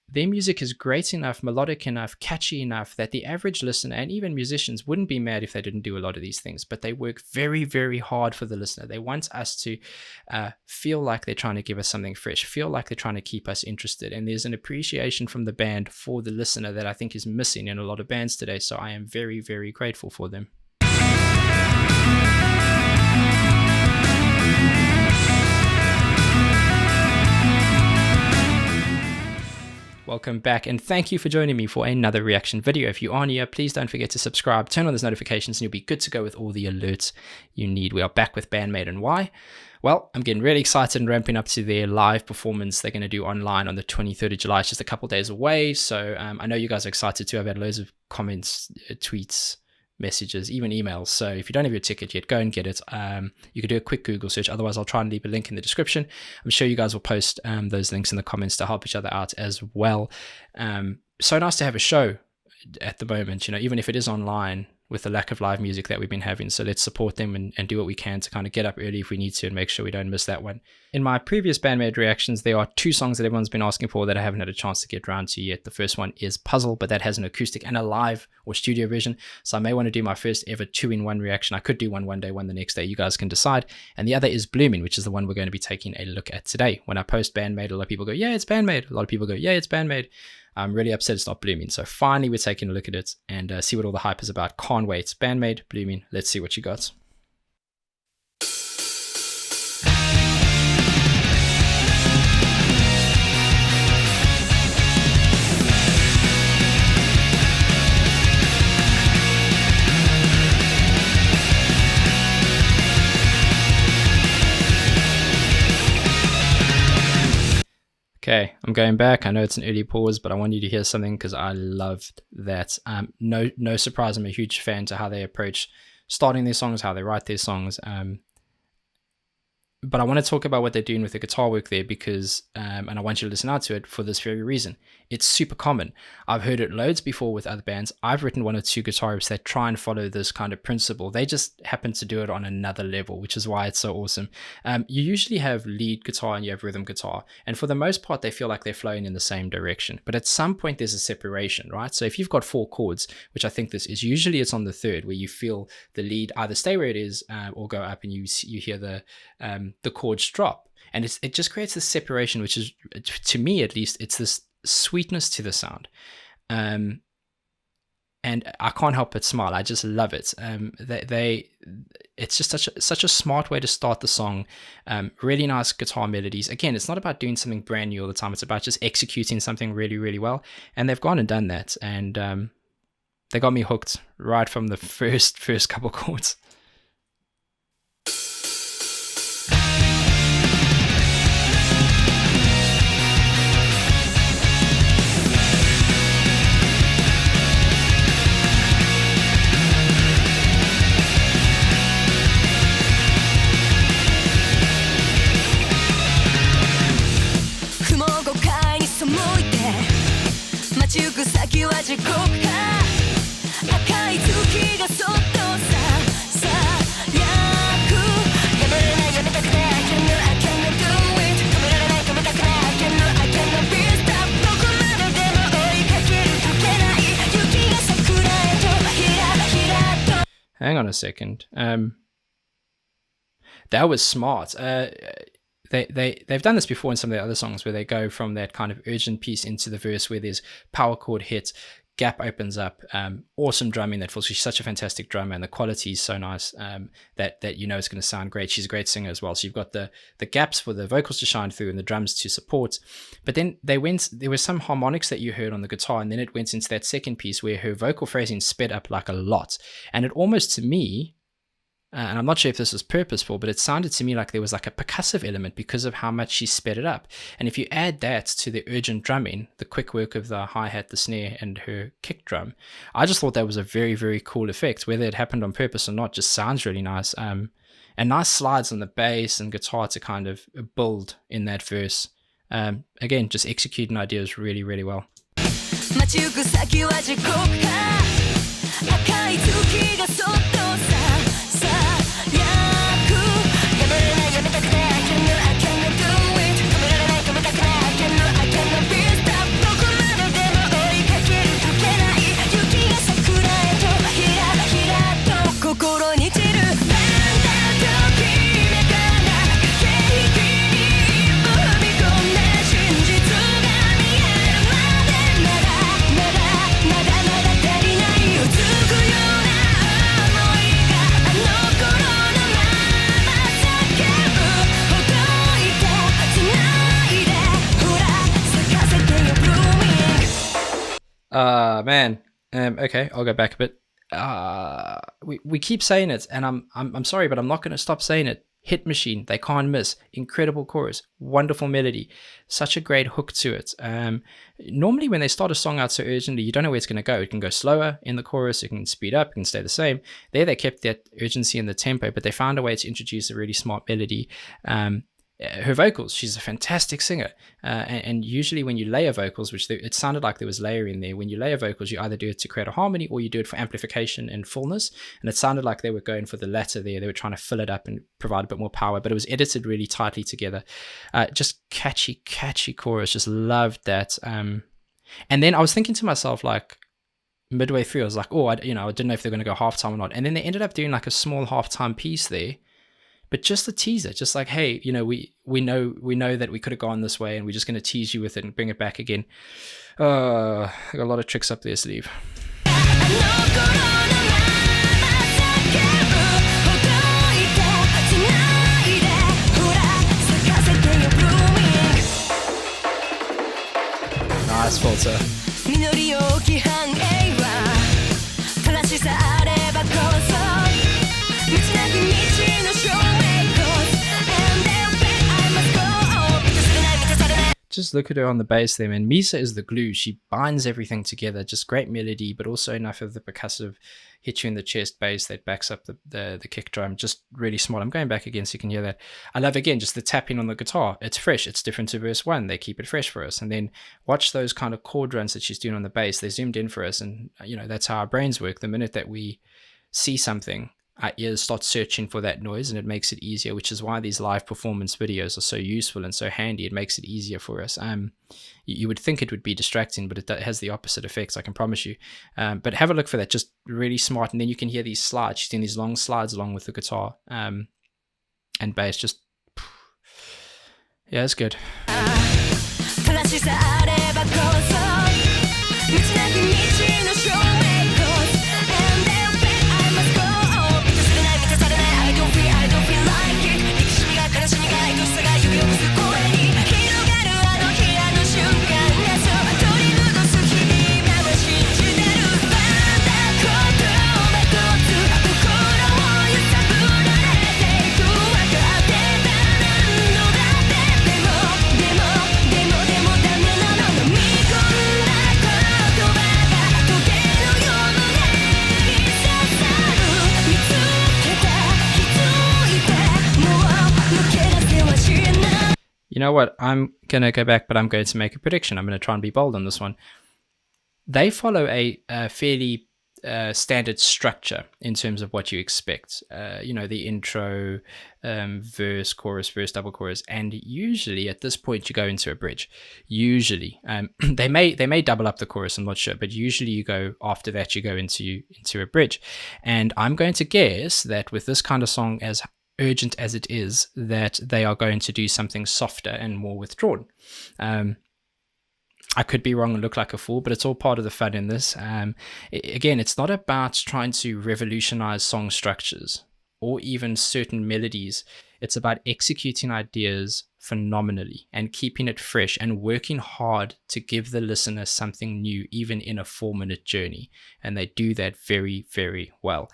their music is great enough, melodic enough, catchy enough that the average listener and even musicians wouldn't be mad if they didn't do a lot of these things, but they work very, very hard for the listener. They want us to feel like they're trying to give us something fresh, feel like they're trying to keep us interested. And there's an appreciation from the band for the listener that I think is missing in a lot of bands today. So I am very, very grateful for them. Welcome back, and thank you for joining me for another reaction video. If you are new, please don't forget to subscribe, turn on those notifications, and you'll be good to go with all the alerts you need. We are back with Band-Maid, and why? Well, I'm getting really excited and ramping up to their live performance they're going to do online on the 23rd of July. It's just a couple days away, so I know you guys are excited too. I've had loads of comments, tweets, messages, even emails. So if you don't have your ticket yet, go and get it. You can do a quick Google search. Otherwise, I'll try and leave a link in the description. I'm sure you guys will post those links in the comments to help each other out as well. So nice to have a show at the moment, even if it is online, with the lack of live music that we've been having. So let's support them and do what we can to kind of get up early if we need to and make sure we don't miss that one. In my previous Band-Maid reactions, there are two songs that everyone's been asking for that I haven't had a chance to get around to yet. The first one is Puzzle, but that has an acoustic and a live or studio version. So I may want to do my first ever 2-in-1 reaction. I could do one day, one the next day. You guys can decide. And the other is Blooming, which is the one we're going to be taking a look at today. When I post Band-Maid, a lot of people go, yeah, it's Band-Maid. A lot of people go, yeah, it's Band-Maid. I'm really upset it's not Blooming. So finally, we're taking a look at it and see what all the hype is about. Can't wait. Band-Maid, Blooming. Let's see what you got. Okay, I'm going back. I know it's an early pause, but I want you to hear something because I loved that. No surprise, I'm a huge fan to how they approach starting their songs, how they write their songs. But I want to talk about what they're doing with the guitar work there because, and I want you to listen out to it for this very reason. It's super common. I've heard it loads before with other bands. I've written one or two guitar riffs that try and follow this kind of principle. They just happen to do it on another level, which is why it's so awesome. You usually have lead guitar and you have rhythm guitar. And for the most part, they feel like they're flowing in the same direction. But at some point, there's a separation, right? So if you've got 4 chords, which I think this is, usually it's on the third where you feel the lead either stay where it is or go up and you hear the chords drop, and it just creates this separation, which is, to me at least, it's this sweetness to the sound, and I can't help but smile. I just love it. It's just such a smart way to start the song. Really nice guitar melodies. Again, it's not about doing something brand new all the time. It's about just executing something really, really well, and they've gone and done that, and they got me hooked right from the first couple chords. Hang on a second. That was smart. They've done this before in some of their other songs where they go from that kind of urgent piece into the verse where there's power chord hit, gap opens up, awesome drumming that feels. She's such a fantastic drummer, and the quality is so nice that it's going to sound great. She's a great singer as well. So you've got the gaps for the vocals to shine through and the drums to support. But then there were some harmonics that you heard on the guitar, and then it went into that second piece where her vocal phrasing sped up like a lot. And it almost, to me, and I'm not sure if this was purposeful, but it sounded to me like there was like a percussive element because of how much she sped it up. And if you add that to the urgent drumming, the quick work of the hi-hat, the snare, and her kick drum, I just thought that was a very, very cool effect. Whether it happened on purpose or not, just sounds really nice. And nice slides on the bass and guitar to kind of build in that verse. Again, just executing ideas really, really well. Man. Okay, I'll go back a bit. We keep saying it, and I'm sorry, but I'm not going to stop saying it. Hit machine, they can't miss. Incredible chorus, wonderful melody, such a great hook to it. Normally, when they start a song out so urgently, you don't know where it's going to go. It can go slower in the chorus, it can speed up, it can stay the same. There, they kept that urgency in the tempo, but they found a way to introduce a really smart melody. Her vocals, she's a fantastic singer, and usually when you layer vocals, which it sounded like there was layering there, when you layer vocals, you either do it to create a harmony or you do it for amplification and fullness, and it sounded like they were going for the latter there. They were trying to fill it up and provide a bit more power, but it was edited really tightly together. Just catchy chorus, just loved that. And then I was thinking to myself, like, midway through, I was like, oh, I didn't know if they're going to go halftime or not, and then they ended up doing like a small halftime piece there. But just a teaser, just like, hey, we know that we could have gone this way, and we're just going to tease you with it and bring it back again. I got a lot of tricks up their sleeve. Nice filter. Just look at her on the bass there, man. Misa is the glue. She binds everything together. Just great melody, but also enough of the percussive hit you in the chest bass that backs up the kick drum. Just really smart. I'm going back again so you can hear that. I love, again, just the tapping on the guitar. It's fresh. It's different to verse 1. They keep it fresh for us. And then watch those kind of chord runs that she's doing on the bass. They're zoomed in for us. And, that's how our brains work. The minute that we see something, our ears start searching for that noise, and it makes it easier, which is why these live performance videos are so useful and so handy. It makes it easier for us. You would think it would be distracting, but it has the opposite effects, I can promise you. But have a look for that. Just really smart. And then you can hear these slides. She's doing these long slides along with the guitar and bass. Just, yeah, it's good. You know what? I'm going to go back, but I'm going to make a prediction. I'm going to try and be bold on this one. They follow a fairly standard structure in terms of what you expect. The intro, verse, chorus, double chorus, and usually at this point you go into a bridge. Usually, they may double up the chorus. I'm not sure, but usually you go after that. You go into a bridge, and I'm going to guess that with this kind of song, as urgent as it is, that they are going to do something softer and more withdrawn. I could be wrong and look like a fool, but it's all part of the fun in this. Again, it's not about trying to revolutionize song structures or even certain melodies. It's about executing ideas phenomenally and keeping it fresh and working hard to give the listener something new, even in a 4-minute journey. And they do that very, very well.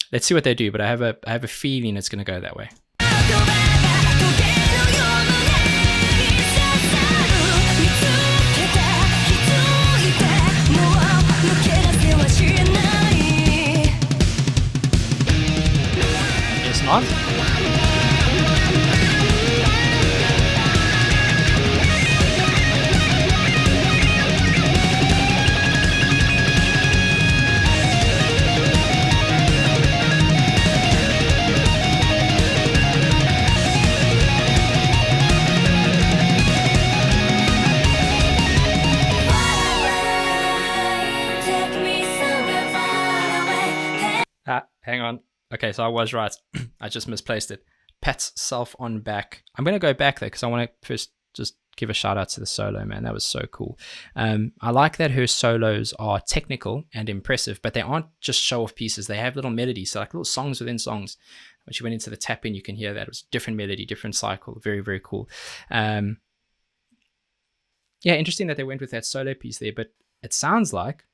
Let's see what they do, but I have a feeling it's going to go that way. Guess not. Hang on. Okay, so I was right. I just misplaced it. Pats self on back. I'm going to go back there because I want to first just give a shout out to the solo, man. That was so cool. I like that her solos are technical and impressive, but they aren't just show off pieces. They have little melodies, so like little songs within songs. When she went into the tapping, you can hear that. It was a different melody, different cycle. Very, very cool. Yeah, interesting that they went with that solo piece there, but it sounds like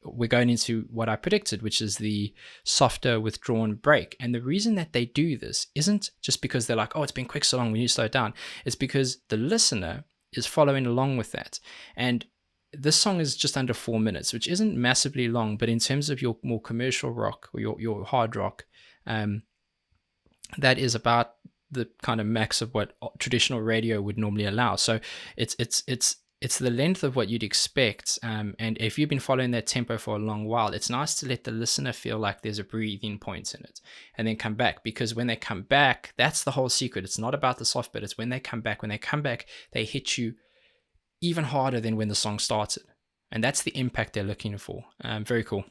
we're going into what I predicted, which is the softer withdrawn break. And the reason that they do this isn't just because they're like, oh, it's been quick so long, we need to slow it down. It's because the listener is following along with that. And this song is just under 4 minutes, which isn't massively long, but in terms of your more commercial rock or your hard rock, that is about the kind of max of what traditional radio would normally allow. So it's the length of what you'd expect. And if you've been following that tempo for a long while, it's nice to let the listener feel like there's a breathing point in it and then come back. Because when they come back, that's the whole secret. It's not about the soft bit. It's when they come back. When they come back, they hit you even harder than when the song started. And that's the impact they're looking for. Very cool.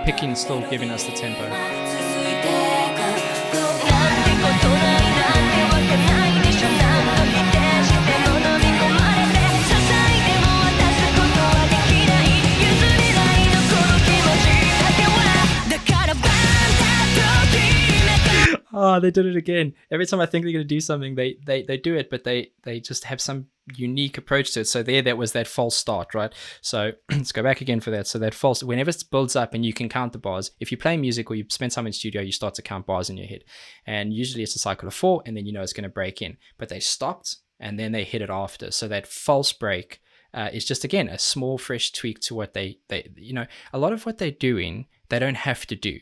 Picking still giving us the tempo. Oh, they did it again. Every time I think they're going to do something, they do it, but they just have some unique approach to it. So that was that false start, right? So let's go back again for that. So that false, whenever it builds up and you can count the bars, if you play music or you spend time in studio, you start to count bars in your head. And usually it's a cycle of 4, and then you know it's going to break in. But they stopped, and then they hit it after. So that false break is just, again, a small, fresh tweak to what they a lot of what they're doing, they don't have to do.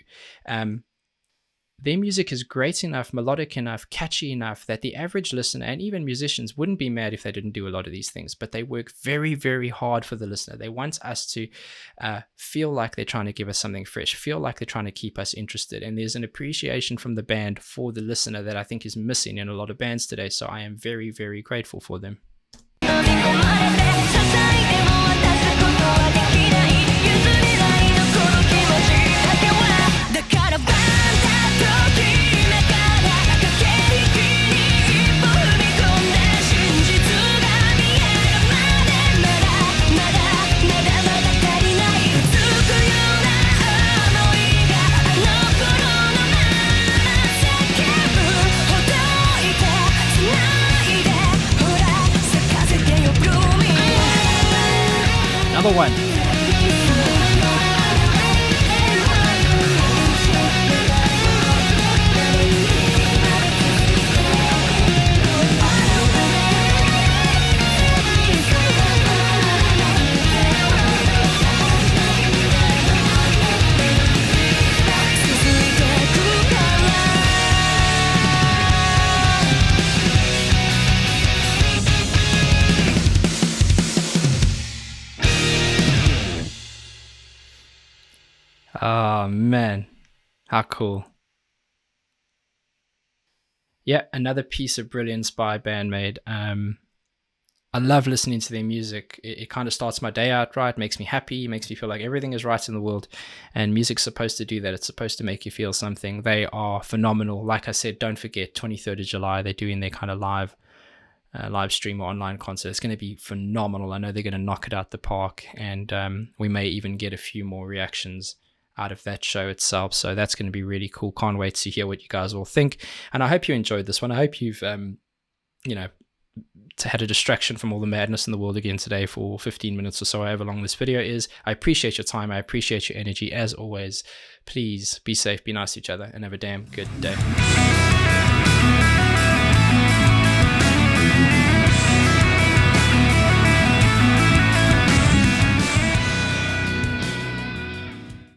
Their music is great enough, melodic enough, catchy enough that the average listener and even musicians wouldn't be mad if they didn't do a lot of these things, but they work very, very hard for the listener. They want us to feel like they're trying to give us something fresh, feel like they're trying to keep us interested. And there's an appreciation from the band for the listener that I think is missing in a lot of bands today. So I am very, very grateful for them. Another one. Oh man, how cool. Yeah, another piece of brilliance by Band-Maid. I love listening to their music. It kind of starts my day out right, makes me happy, makes me feel like everything is right in the world. And music's supposed to do that. It's supposed to make you feel something. They are phenomenal. Like I said, don't forget, 23rd of July, they're doing their kind of live stream or online concert. It's going to be phenomenal. I know they're going to knock it out the park, and we may even get a few more reactions out of that show itself. So that's going to be really cool. Can't wait to hear what you guys all think. And I hope you enjoyed this one. I hope you've, had a distraction from all the madness in the world again today for 15 minutes or so, however long this video is. I appreciate your time. I appreciate your energy. As always, please be safe, be nice to each other, and have a damn good day.